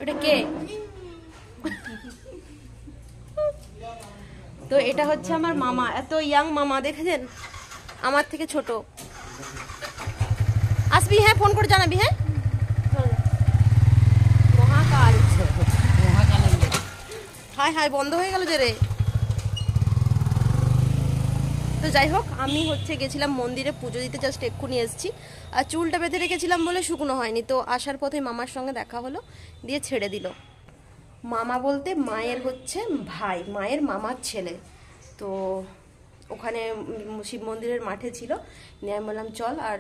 ওটা কে? তো এটা হচ্ছে আমার মামা, এত ইয়াং মামা দেখেছেন, আমার থেকে ছোট। আসবি হ্যাঁ, ফোন করে জানাবি হ্যাঁ। মহাকাল, হাই হাই বন্ধ হয়ে গেল যে রে। তো যাই হোক, আমি হচ্ছে গেছিলাম মন্দিরে পুজো দিতে, জাস্ট এক্ষুনি এসেছি। আর চুলটা বেঁধে রেখেছিলাম বলে শুকনো হয়নি, তো আসার পথে মামার সঙ্গে দেখা হলো, দিয়ে ছেড়ে দিল। মামা বলতে মায়ের হচ্ছে ভাই, মায়ের মামার ছেলে। তো ওখানে শিব মন্দিরের মাঠে ছিল, নিয়ে আমি বললাম চল, আর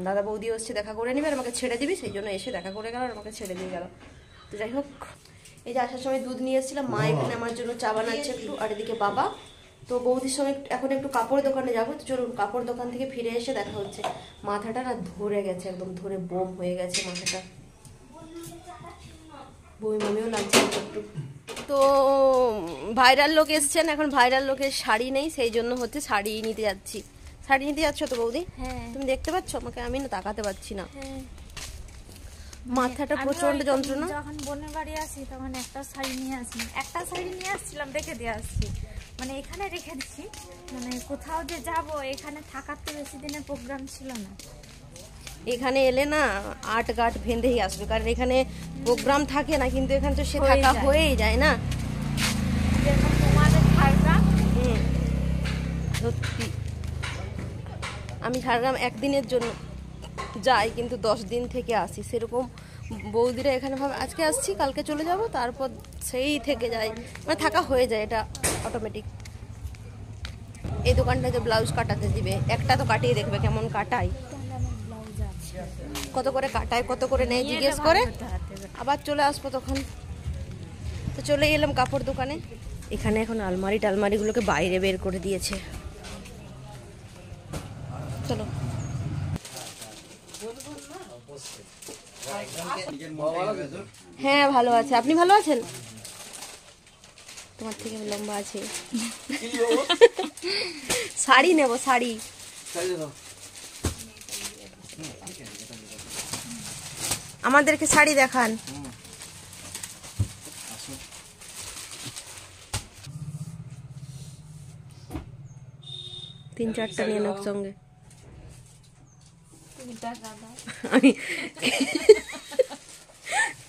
দাদা বৌদিও এসছে দেখা করে নিবে, আর আমাকে ছেড়ে দিবি, সেই জন্য এসে দেখা করে গেল আর আমাকে ছেড়ে দিয়ে গেল। তো যাই হোক, এই যে আসার সময় দুধ নিয়ে এসেছিলাম, মা এখানে আমার জন্য চা বানাচ্ছে একটু, আর এদিকে বাবা। তো বৌদির সঙ্গে এখন একটু কাপড় দোকানে যাবো, তো চলুন কাপড় দোকান থেকে ফিরে এসে দেখা হচ্ছে। মাথাটা না ধরে গেছে, একদম ধরে বোম হয়ে গেছে মাথাটা, বমি বমিও লাগছে একটু। তো ভাইরাল লোক এসছেন, এখন ভাইরাল লোকের শাড়ি নেই, সেই জন্য হচ্ছে শাড়ি নিতে যাচ্ছি। শাড়ি নিতে যাচ্ছ তো বৌদি? হ্যাঁ। তুমি দেখতে পাচ্ছ আমাকে? আমি না তাকাতে পাচ্ছি না, মাথাটা প্রচন্ড যন্ত্রণা। যখন বোনের বাড়ি আসি তখন একটা শাড়ি নিয়ে আসি, একটা শাড়ি নিয়ে আসছিলাম, রেখে দিয়ে আসছি, মানে এখানে রেখে দিচ্ছি, মানে কোথাও যে যাব, এখানে থাকার তো বেশি দিনের প্রোগ্রাম ছিল না। এখানে এলে না আট গাট ভেঁধেই আসবে, কারণ এখানে প্রোগ্রাম থাকে না, কিন্তু এখানে তো সে থাকা হয়েই যায় না। তোমাদের ঝাড়গ্রাম, সত্যি আমি ঝাড়গ্রাম একদিনের জন্য যাই, কিন্তু 10 দিন থেকে আসি, সেরকম বৌদিরা এখানে ভাবে আজকে আসছি কালকে চলে যাব, তারপর সেই থেকে যায়, মানে থাকা হয়ে যায়, এটা অটোমেটিক। এই দোকানটাতে ব্লাউজ কাটাতে দিবে, একটা তো কাটিয়ে দেখবে কেমন কাটাই, কত করে কাটায়, কত করে নেয় জিজ্ঞেস করে, আবার চলে আসবো তখন। তো চলে এলাম কাপড় দোকানে। এখানে এখন আলমারি টালমারিগুলোকে বাইরে বের করে দিয়েছে। চলো। হ্যাঁ ভালো আছে, আপনি ভালো আছেন? তোমার থেকে লম্বা আছে। শাড়ি নেব, শাড়ি। আমাদেরকে শাড়ি দেখান। তিন চারটা নিয়ে নাও সঙ্গে। আমি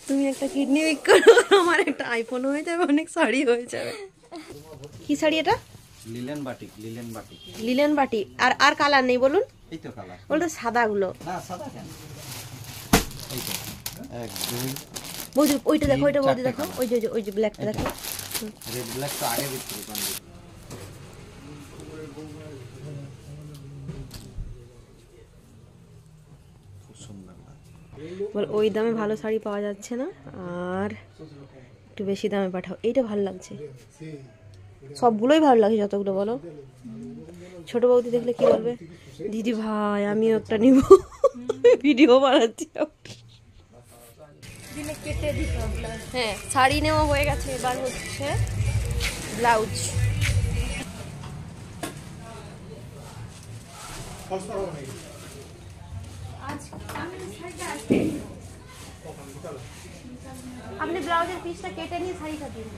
তুমি একটা কিডনি উইক করো, আমার একটা আইফোন হয়ে যাবে, অনেক শাড়ি হয়ে যাবে। কি শাড়ি এটা? Linen batik, linen batik. Linen বাটি। আর আর কালার নেই বলুন? এই তো কালার। বলতে সাদা গুলো। না সাদা কেন? এই তো। এক দুই। বৌদি ওইটা দেখো, ওইটা বৌদি দেখো, ওই যে ব্ল্যাকটা দেখো। রেড ব্ল্যাক তো আগে বিক্রি করেন। খুব সুন্দর লাগে। বল ওই দামে ভালো শাড়ি পাওয়া যাচ্ছে না, আর একটু বেশি দামে পাঠাও। এইটা ভালো লাগছে, সবগুলোই ভালো লাগছে যতগুলো বলো। ছোট বৌদি দেখলে কি বলবে? দিদি ভাই আমিও একটা নিব, ভিডিও বানাচ্ছি। হ্যাঁ শাড়ি নেওয়া হয়ে গেছে, এবার হচ্ছে ব্লাউজ। আপনি ব্লাউজের পিসটা কেটে নিয়ে শাড়িটা দিন।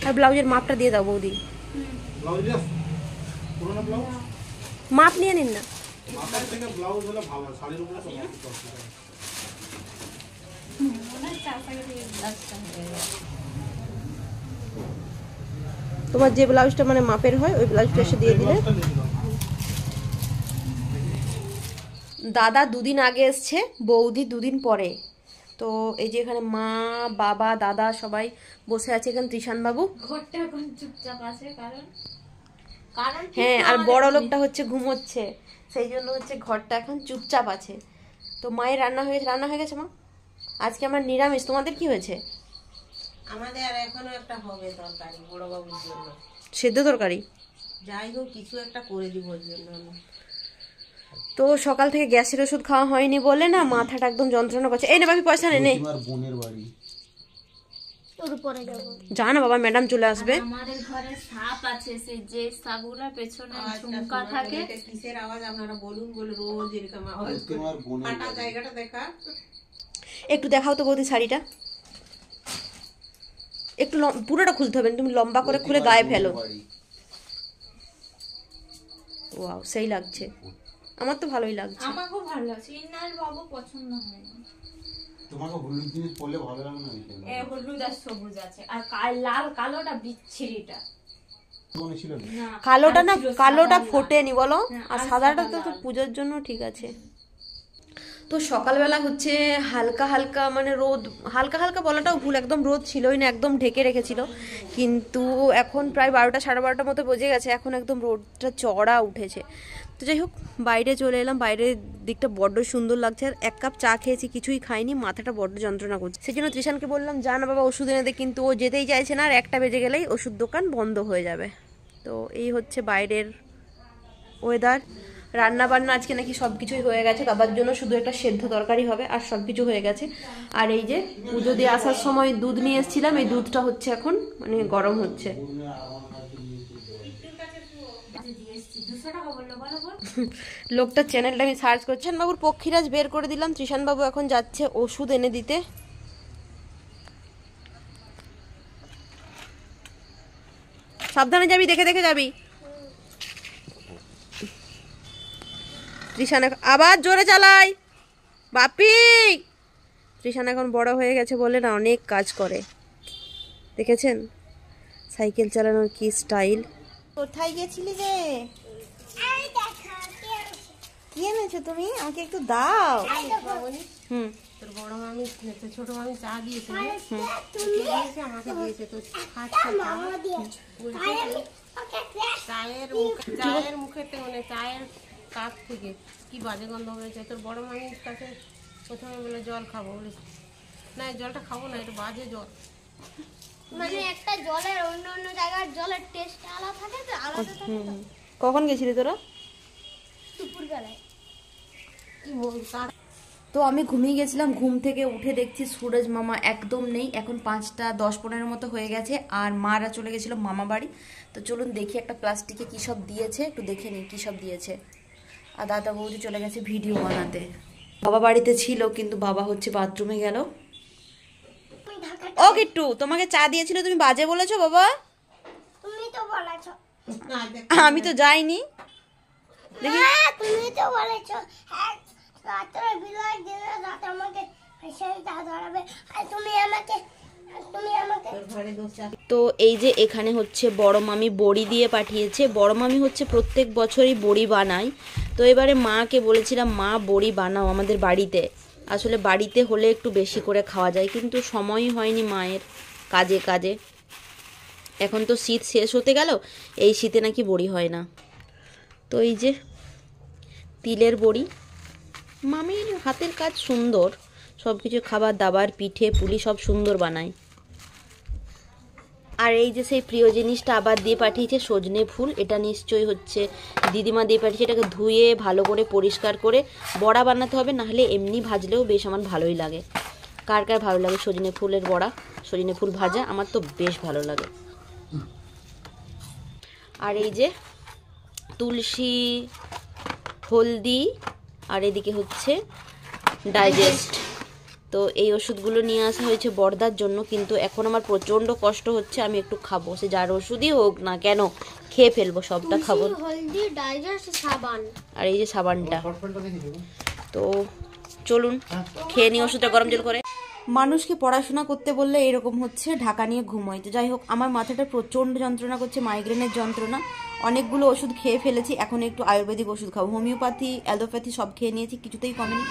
আর ব্লাউজের মাপটা দিয়ে দাও বৌদি। মাপ নিয়ে নিন না। তোমার যে ব্লাউজটা মানে মাপের হয়, ওই ব্লাউজটা এসে দিয়ে দিলে। দাদা দুদিন আগে এসছে, বৌদি দুদিন পরে। তো এই যে এখানে মা বাবা দাদা সবাই বসে আছে, এখানে ত্রিশান বাবু। ঘরটা এখন চুপচাপ আছে, কারণ হ্যাঁ, আর বড় লোকটা হচ্ছে ঘুমোচ্ছে, সেই জন্য হচ্ছে ঘরটা এখন চুপচাপ আছে। তো মায়ের রান্না হয়ে গেছে মা। আজকে আমার নিরামিষ। তোমাদের কি হয়েছে? আমাদের আর এখনো একটা হবে তরকারি বড় বাবুর জন্য, সেদ্ধ তরকারি। যাই হোক কিছু একটা করে দিব ওর জন্য। তো সকাল থেকে গ্যাসের ওষুধ খাওয়া হয়নি বলে না মাথাটা একদম যন্ত্রণা করছে। এই নে বাকি পয়সা নে। তোমার বোনের বাড়ি তোর উপরে যাবো। যা না বাবা, ম্যাডাম চলে আসবে। আমাদের ঘরে সাপ আছে, সেই যে সাপগুলা পেছনে আওয়াজটা ঝুমকা শোনা থাকে। গেলে এটা কিসের আওয়াজ আপনারা বলুন, বলে রোজ এরকম আওয়াজ তোমার বোনের ফাটা জায়গাটা দেখা। একটু দেখাও তো বৌদি শাড়িটা, একটু পুরোটা খুলতে হবে, তুমি লম্বা করে খুলে গায়ে ফেলো। বাড়ি। ওয়াও, সেই লাগছে, আমার তো ভালোই লাগছে। আমার খুব ভালো লাগছে, ইনার বাবু পছন্দ হয়নি। তোমাকে হলুদ জিনিস পরলে ভালো লাগে না বিকেল এ হলুদ আর সবুজ আছে, আর লাল কালোটা বিচ্ছিরিটা। মনে ছিল না? না, কালোটা না, আর ছিল কালোটা সাদা ফোটেনি বলো, হ্যাঁ, আর আর সাদাটা সাদা তো লাল। পুজোর জন্য ঠিক আছে। তো সকালবেলা হচ্ছে হালকা হালকা, মানে রোদ হালকা হালকা বলাটাও ভুল, একদম রোদ ছিলই না, একদম ঢেকে রেখেছিল। কিন্তু এখন প্রায় 12টা সাড়ে 12টার মতো বেজে গেছে, এখন একদম রোদটা চড়া উঠেছে। তো যাই হোক, বাইরে চলে এলাম, বাইরের দিকটা বড্ড সুন্দর লাগছে। আর 1 কাপ চা খেয়েছি, কিছুই খাইনি, মাথাটা বড্ড যন্ত্রণা করছে। সেই জন্য তৃষানকে বললাম যা না বাবা ওষুধ এনে দে, কিন্তু ও যেতেই চাইছে না, আর 1টা বেজে গেলেই ওষুধ দোকান বন্ধ হয়ে যাবে। তো এই হচ্ছে বাইরের ওয়েদার। রান্না বান্না আজকে নাকি সব কিছুই হয়ে গেছে, দাদার জন্য শুধু একটা সেদ্ধ তরকারি হবে, আর সব কিছু হয়ে গেছে। আর এই যে পুজো দিয়ে আসার সময় দুধ নিয়ে এসেছিলাম, এই দুধটা হচ্ছে এখন মানে গরম হচ্ছে। লোকটার চ্যানেলটা আমি সার্চ করছেন বাবুর পক্ষীরাজ বের করে দিলাম। তৃষান বাবু এখন যাচ্ছে ওষুধ এনে দিতে। সাবধানে যাবি, দেখে দেখে যাবি। তৃষান আবার জোরে চালাই বাপি। তৃষান এখন বড় হয়ে গেছে বলে না অনেক কাজ করে, দেখেছেন সাইকেল চালানোর কি স্টাইল। কোথায় গেছিলি রে? কি এনেছো তুমি? আমাকে একটু দাও। হুম, তোর বড় মামি, তোর ছোট মামি চা দিয়েছে, দিয়েছে আমাকে দিয়েছে, তো খাচ্ছে চায়ের মুখেতে, মানে চায়ের কাপ থেকে কি বাজে গন্ধ হয়েছে। তোর বড় মামির কাছে প্রথমে বলে জল খাবো, বলে না এই জলটা খাবো না, এটা বাজে জল। মানে একটা জলের অন্য অন্য জায়গার জলের টেস্ট আলাদা থাকে, তো আলাদা থাকে। তো কখন গেছিলি তোরা? দুপুর বেলায় কি বলতা। তো আমি ঘুমিয়ে গেছিলাম, ঘুম থেকে উঠে দেখছি সুরজ মামা একদম নেই। এখন 5টা 10-15 মতো হয়ে গেছে, আর মারা চলে গেছিল মামা বাড়ি। তো চলুন দেখি একটা প্লাস্টিকে কী সব দিয়েছে, একটু দেখে নিই কী সব দিয়েছে। আর দাদা বৌদি চলে গেছে ভিডিও বানাতে। বাবা বাড়িতে ছিল, কিন্তু বাবা হচ্ছে বাথরুমে গেল। ও কিট্টু, তোমাকে চা দিয়েছিল, তুমি বাজে বলেছো বাবা? তুমি তো বলেছো। আমি তো যাইনি। হ্যাঁ তুমি তো বলেছো, হ্যাঁ রাত্রে বিলাই দিনে রাত আমাকে সেই তা ধরাবে, আর তুমি আমাকে তোর ঘরে দোষ আছে। তো এই যে এখানে হচ্ছে বড় মামি বড়ি দিয়ে পাঠিয়েছে। বড় মামি হচ্ছে প্রত্যেক বছরই বড়ি বানায়। তো এবারে মাকে বলেছিলাম মা বড়ি বানাও আমাদের বাড়িতে। আসলে বাড়িতে হলে একটু বেশি করে খাওয়া যায়, কিন্তু সময়ই হয়নি মায়ের, কাজে কাজে। এখন তো শীত শেষ হতে গেল, এই শীতে নাকি বড়ি হয় না। তো এই যে তিলের বড়ি, মামির হাতের কাজ সুন্দর, সব কিছু খাবার দাবার পিঠে পুলি সব সুন্দর বানায়। আর এই যে সেই প্রিয় জিনিসটা আবার দিয়ে পাঠিয়েছে সজনে ফুল। এটা নিশ্চয়ই হচ্ছে দিদিমা দিয়ে পাঠিয়েছে। এটাকে ধুয়ে ভালো করে পরিষ্কার করে বড়া বানাতে হবে, নাহলে এমনি ভাজলেও বেশ আমার ভালোই লাগে। কার কার ভালো লাগে সজনে ফুলের বড়া, সজনে ফুল ভাজা? আমার তো বেশ ভালো লাগে। আর এই যে তুলসী, হলদি, আর এদিকে হচ্ছে ডাইজেস্ট। তো এই ওষুধগুলো নিয়ে আসা হয়েছে বর্দার জন্য, কিন্তু এখন আমার প্রচণ্ড কষ্ট হচ্ছে। আমি একটু খাবো, সে যার ওষুধই হোক না কেন খেয়ে ফেলবো, সবটা খাবো। হলদি, ডাইজেস্ট, সাবান। আর এই যে সাবানটা। তো চলুন খেয়ে নিই ওষুধটা গরম জল করে। মানুষকে পড়াশোনা করতে বললে এরকম হচ্ছে, ঢাকা নিয়ে ঘুমোয়। তো যাই হোক, আমার মাথাটা প্রচণ্ড যন্ত্রণা করছে, মাইগ্রেনের যন্ত্রণা। অনেকগুলো ওষুধ খেয়ে ফেলেছি, এখন একটু আয়ুর্বেদিক ওষুধ খাবো। হোমিওপ্যাথি, অ্যালোপ্যাথি সব খেয়ে নিয়েছি, কিছুতেই কমেনি।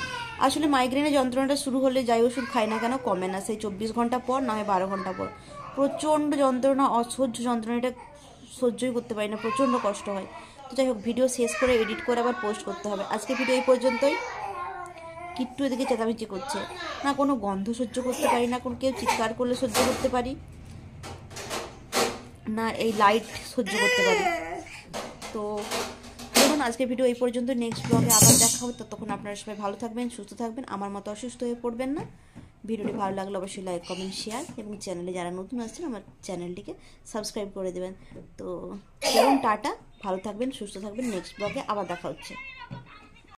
আসলে মাইগ্রেনের যন্ত্রণাটা শুরু হলে যাই ওষুধ খাই না কেন কমে না, সেই 24 ঘন্টা পর না হয় 12 ঘন্টা পর। প্রচণ্ড যন্ত্রণা, অসহ্য যন্ত্রণা, এটা সহ্যই করতে পারি না, প্রচণ্ড কষ্ট হয়। তো যাই হোক, ভিডিও শেষ করে এডিট করে আবার পোস্ট করতে হবে। আজকে ভিডিও এই পর্যন্তই। কিট্টু এদিকে চেঁচামেচি করছে, না কোনো গন্ধ সহ্য করতে পারি, না কোনো কেউ চিৎকার করলে সহ্য করতে পারি, না এই লাইট সহ্য করতে পারি। তো দেখুন আজকের ভিডিও এই পর্যন্ত। নেক্সট ব্লগে আবার দেখা হবে। ততক্ষণ আপনারা সবাই ভালো থাকবেন, সুস্থ থাকবেন, আমার মতো অসুস্থ হয়ে পড়বেন না। ভিডিওটি ভালো লাগলে অবশ্যই লাইক কমেন্ট শেয়ার, এবং চ্যানেলে যারা নতুন আসছেন আমার চ্যানেলটিকে সাবস্ক্রাইব করে দেবেন। তো চলুন টাটা, ভালো থাকবেন, সুস্থ থাকবেন, নেক্সট ব্লগে আবার দেখা হচ্ছে।